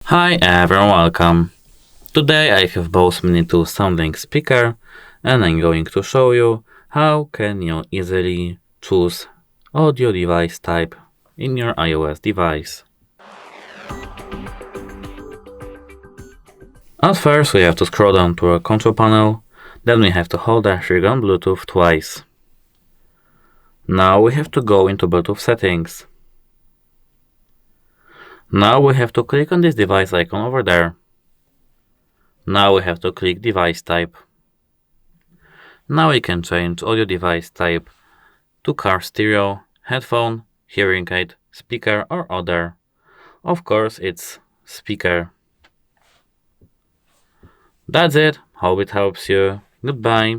Hi everyone, welcome. Today I have Bose Mini II SoundLink speaker and I'm going to show you how can you easily choose audio device type in your iOS device. At first we have to scroll down to our control panel, then we have to hold the trigger on Bluetooth twice. Now we have to go into Bluetooth settings. Now we have to click on this device icon over there. Now we have to click device type. Now we can change audio device type to car stereo, headphone, hearing aid, speaker or other. Of course it's speaker. That's it. Hope it helps you. Goodbye.